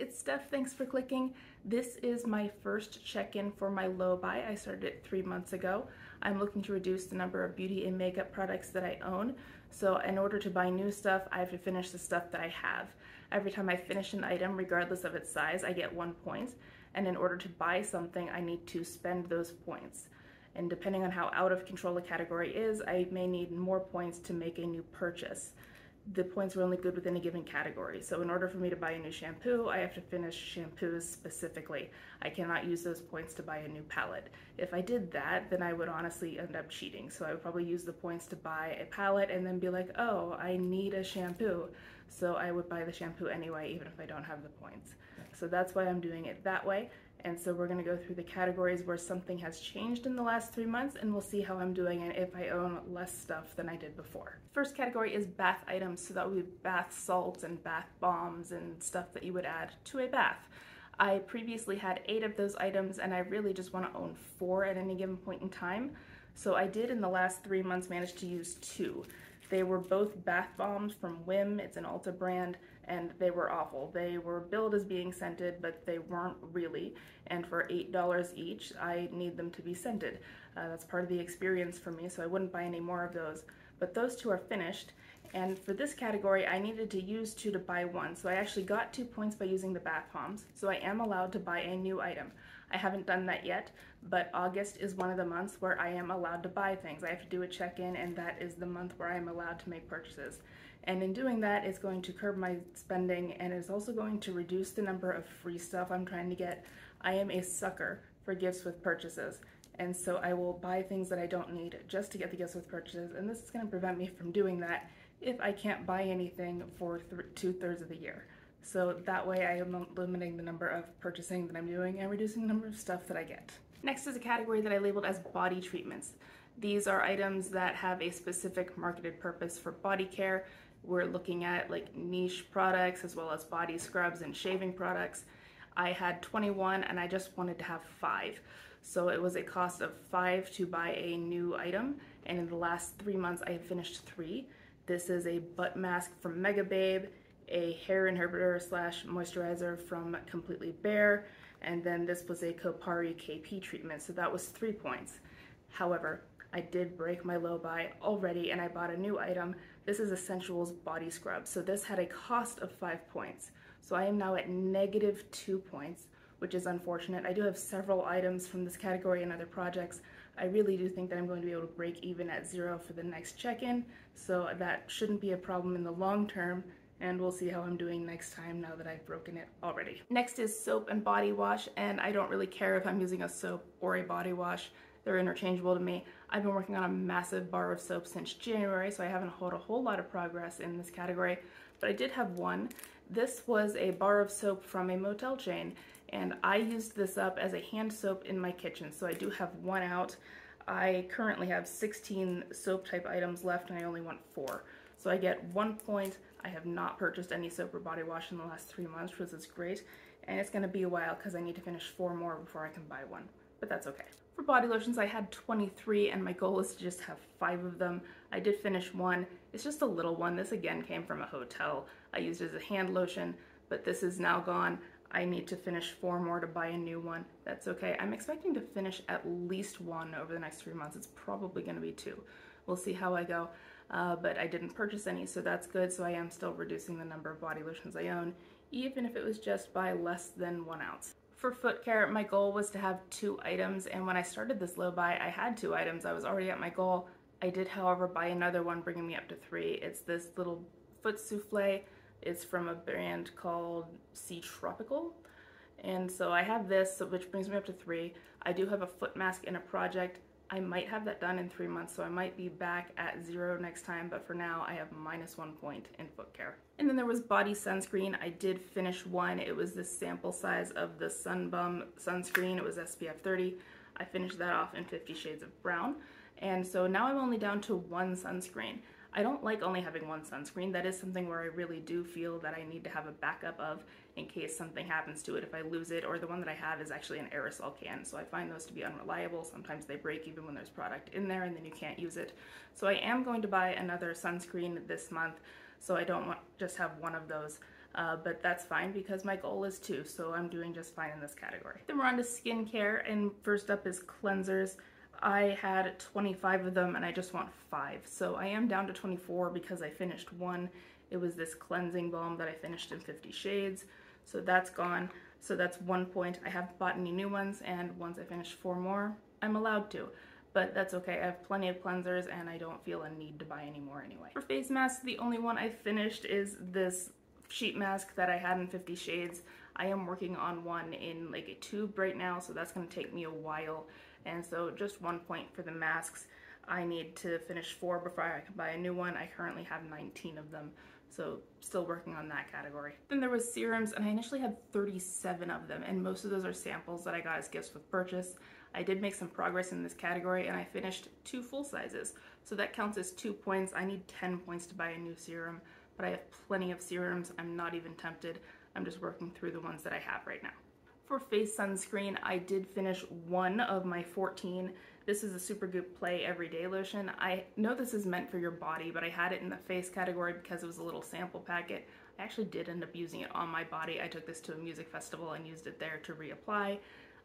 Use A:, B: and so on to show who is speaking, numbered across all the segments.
A: it's Steph. Thanks for clicking. This is my first check-in for my low buy. I started it 3 months ago. I'm looking to reduce the number of beauty and makeup products that I own. So in order to buy new stuff, I have to finish the stuff that I have. Every time I finish an item, regardless of its size, I get 1 point. And in order to buy something, I need to spend those points. And depending on how out of control a category is, I may need more points to make a new purchase. The points are only good within a given category. So in order for me to buy a new shampoo, I have to finish shampoos specifically. I cannot use those points to buy a new palette. If I did that, then I would honestly end up cheating. So I would probably use the points to buy a palette and then be like, oh, I need a shampoo. So I would buy the shampoo anyway, even if I don't have the points. So that's why I'm doing it that way. And so we're gonna go through the categories where something has changed in the last 3 months, and we'll see how I'm doing and if I own less stuff than I did before. First category is bath items, so that would be bath salts and bath bombs and stuff that you would add to a bath. I previously had 8 of those items, and I really just wanna own 4 at any given point in time. So I did in the last 3 months manage to use 2. They were both bath bombs from Whim. It's an Ulta brand, and they were awful. They were billed as being scented, but they weren't really. And for $8 each, I need them to be scented. That's part of the experience for me, so I wouldn't buy any more of those. But those 2 are finished, and for this category, I needed to use 2 to buy 1. So I actually got 2 points by using the bath bombs, so I am allowed to buy a new item. I haven't done that yet, but August is one of the months where I am allowed to buy things. I have to do a check-in, and that is the month where I am allowed to make purchases. And in doing that, it's going to curb my spending, and it's also going to reduce the number of free stuff I'm trying to get. I am a sucker for gifts with purchases, and so I will buy things that I don't need just to get the gifts with purchases, and this is going to prevent me from doing that if I can't buy anything for 2/3 of the year. So that way I am limiting the number of purchasing that I'm doing and reducing the number of stuff that I get. Next is a category that I labeled as body treatments. These are items that have a specific marketed purpose for body care. We're looking at like niche products as well as body scrubs and shaving products. I had 21 and I just wanted to have 5. So it was a cost of 5 to buy a new item, and in the last 3 months I have finished 3. This is a butt mask from Megababe, a hair inhibitor / moisturizer from Completely Bare, and then this was a Kopari KP treatment, so that was 3 points. However, I did break my low buy already and I bought a new item. This is Essentials Body Scrub, so this had a cost of 5 points. So I am now at -2 points, which is unfortunate. I do have several items from this category and other projects. I really do think that I'm going to be able to break even at 0 for the next check-in, so that shouldn't be a problem in the long term, and we'll see how I'm doing next time now that I've broken it already. Next is soap and body wash, and I don't really care if I'm using a soap or a body wash. They're interchangeable to me. I've been working on a massive bar of soap since January, so I haven't had a whole lot of progress in this category, but I did have one. This was a bar of soap from a motel chain, and I used this up as a hand soap in my kitchen, so I do have 1 out. I currently have 16 soap type items left and I only want 4. So I get 1 point. I have not purchased any soap or body wash in the last 3 months, which is great. And it's gonna be a while because I need to finish 4 more before I can buy 1, but that's okay. For body lotions, I had 23 and my goal is to just have 5 of them. I did finish 1. It's just a little one. This again came from a hotel. I used it as a hand lotion, but this is now gone. I need to finish 4 more to buy a new one. That's okay. I'm expecting to finish at least 1 over the next 3 months. It's probably gonna be 2. We'll see how I go. But I didn't purchase any, so that's good. So I am still reducing the number of body lotions I own, even if it was just by less than 1 ounce. For foot care, my goal was to have 2 items, and when I started this low buy, I had 2 items. I was already at my goal. I did, however, buy another one, bringing me up to 3. It's this little foot souffle. It's from a brand called Sea Tropical. And so I have this, which brings me up to 3. I do have a foot mask in a project. I might have that done in 3 months, so I might be back at 0 next time, but for now I have -1 point in foot care. And then there was body sunscreen. I did finish 1. It was the sample size of the Sun Bum sunscreen. It was SPF 30. I finished that off in 50 Shades of Brown. And so now I'm only down to 1 sunscreen. I don't like only having 1 sunscreen. That is something where I really do feel that I need to have a backup of in case something happens to it if I lose it, or the one that I have is actually an aerosol can, so I find those to be unreliable. Sometimes they break even when there's product in there and then you can't use it. So I am going to buy another sunscreen this month, so I don't want just have 1 of those. but that's fine because my goal is 2, so I'm doing just fine in this category. Then we're on to skincare, and first up is cleansers. I had 25 of them and I just want 5, so I am down to 24 because I finished one. It was this cleansing balm that I finished in 50 Shades, so that's gone. So that's 1 point. I haven't bought any new ones, and once I finish 4 more, I'm allowed to. But that's okay, I have plenty of cleansers and I don't feel a need to buy any more anyway. For face masks, the only one I finished is this sheet mask that I had in 50 Shades. I am working on one in like a tube right now, so that's going to take me a while. And so just 1 point for the masks. I need to finish 4 before I can buy a new one. I currently have 19 of them, so still working on that category. Then there was serums, and I initially had 37 of them, and most of those are samples that I got as gifts with purchase. I did make some progress in this category, and I finished 2 full sizes, so that counts as 2 points. I need 10 points to buy a new serum, but I have plenty of serums. I'm not even tempted. I'm just working through the ones that I have right now. For face sunscreen, I did finish 1 of my 14. This is a Supergoop Play Everyday Lotion. I know this is meant for your body, but I had it in the face category because it was a little sample packet. I actually did end up using it on my body. I took this to a music festival and used it there to reapply.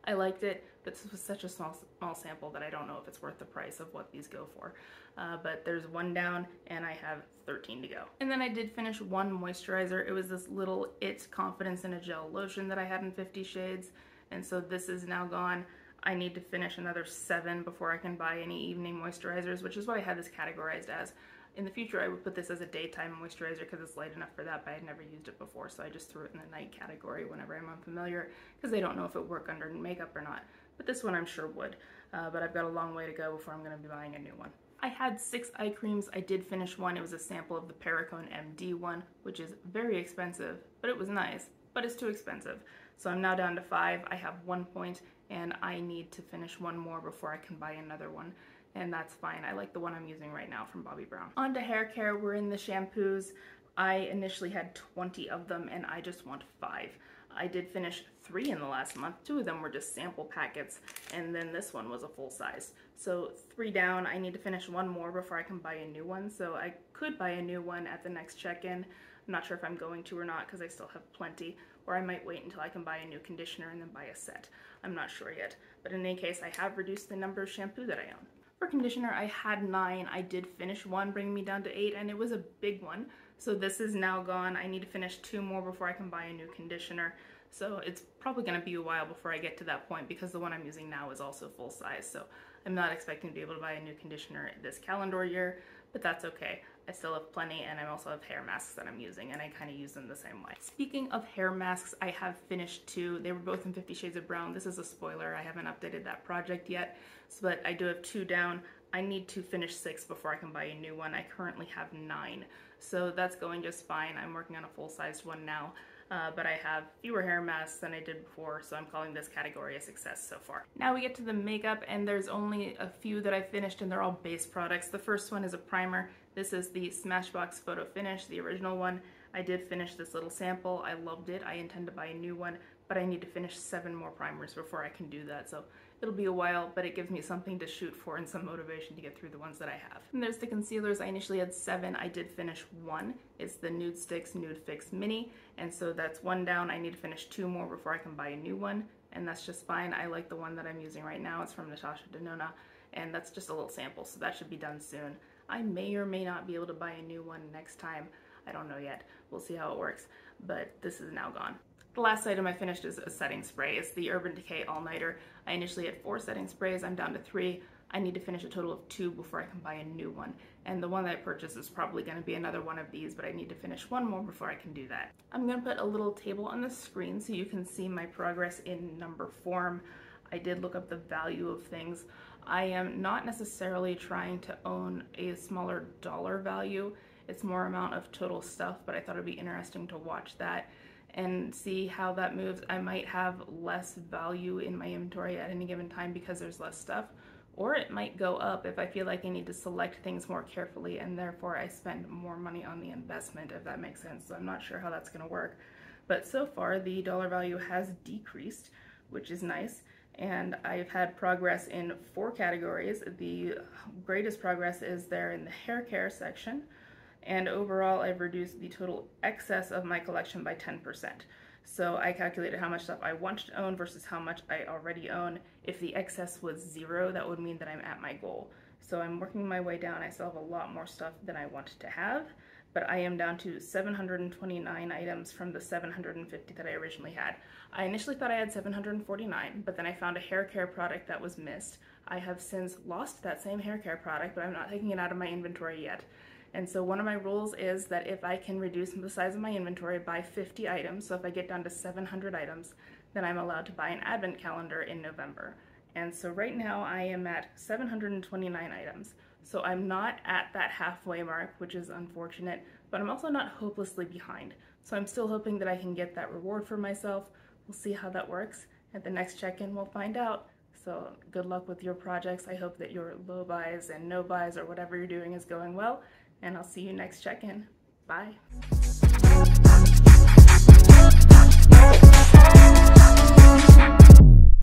A: I liked it, but this was such a small sample that I don't know if it's worth the price of what these go for. But there's 1 down and I have 13 to go. And then I did finish 1 moisturizer. It was this little It Confidence in a Gel lotion that I had in 50 Shades. And so this is now gone. I need to finish another 7 before I can buy any evening moisturizers, which is what I had this categorized as. In the future, I would put this as a daytime moisturizer because it's light enough for that, but I had never used it before, so I just threw it in the night category whenever I'm unfamiliar because they don't know if it would work under makeup or not. But this one I'm sure would, but I've got a long way to go before I'm going to be buying a new one. I had 6 eye creams. I did finish 1. It was a sample of the Perricone MD one, which is very expensive, but it was nice, but it's too expensive. So I'm now down to 5. I have 1 point, and I need to finish 1 more before I can buy another one. And that's fine. I like the one I'm using right now from Bobbi Brown. On to hair care, we're in the shampoos. I initially had 20 of them and I just want 5. I did finish 3 in the last month. 2 of them were just sample packets, and then this one was a full size. So 3 down. I need to finish 1 more before I can buy a new one. So I could buy a new one at the next check-in. I'm not sure if I'm going to or not because I still have plenty, or I might wait until I can buy a new conditioner and then buy a set. I'm not sure yet. But in any case, I have reduced the number of shampoo that I own. For conditioner, I had 9. I did finish 1, bringing me down to 8, and it was a big one. So this is now gone. I need to finish 2 more before I can buy a new conditioner. So it's probably going to be a while before I get to that point because the one I'm using now is also full size. So I'm not expecting to be able to buy a new conditioner this calendar year, but that's okay. I still have plenty, and I also have hair masks that I'm using, and I kind of use them the same way. Speaking of hair masks, I have finished 2. They were both in 50 Shades of Brown. This is a spoiler. I haven't updated that project yet, but I do have 2 down. I need to finish 6 before I can buy a new one. I currently have 9, so that's going just fine. I'm working on a full-sized one now. But I have fewer hair masks than I did before, so I'm calling this category a success so far. Now we get to the makeup, and there's only a few that I finished, and they're all base products. The first one is a primer. This is the Smashbox Photo Finish, the original one. I did finish this little sample. I loved it. I intend to buy a new one, but I need to finish 7 more primers before I can do that, so it'll be a while, but it gives me something to shoot for and some motivation to get through the ones that I have. And there's the concealers. I initially had 7. I did finish 1. It's the Nudestix Nude Fix Mini, and so that's 1 down. I need to finish 2 more before I can buy a new one, and that's just fine. I like the one that I'm using right now. It's from Natasha Denona, and that's just a little sample, so that should be done soon. I may or may not be able to buy a new one next time. I don't know yet. We'll see how it works, but this is now gone. The last item I finished is a setting spray. It's the Urban Decay All Nighter. I initially had 4 setting sprays. I'm down to 3. I need to finish a total of 2 before I can buy a new one. And the one that I purchased is probably going to be another one of these, but I need to finish 1 more before I can do that. I'm going to put a little table on the screen so you can see my progress in number form. I did look up the value of things. I am not necessarily trying to own a smaller dollar value. It's more amount of total stuff, but I thought it'd be interesting to watch that and see how that moves. I might have less value in my inventory at any given time because there's less stuff, or it might go up if I feel like I need to select things more carefully and therefore I spend more money on the investment, if that makes sense. So I'm not sure how that's going to work, but so far the dollar value has decreased, which is nice, and I've had progress in 4 categories. The greatest progress is there in the hair care section. and overall I've reduced the total excess of my collection by 10%. So I calculated how much stuff I wanted to own versus how much I already own. If the excess was 0, that would mean that I'm at my goal. So I'm working my way down. I still have a lot more stuff than I wanted to have, but I am down to 729 items from the 750 that I originally had. I initially thought I had 749, but then I found a hair care product that was missed. I have since lost that same hair care product, but I'm not taking it out of my inventory yet. And so one of my rules is that if I can reduce the size of my inventory by 50 items, so if I get down to 700 items, then I'm allowed to buy an advent calendar in November. And so right now I am at 729 items. So I'm not at that halfway mark, which is unfortunate, but I'm also not hopelessly behind. So I'm still hoping that I can get that reward for myself. We'll see how that works. At the next check-in, we'll find out. So good luck with your projects. I hope that your low buys and no buys or whatever you're doing is going well. And I'll see you next check-in. Bye.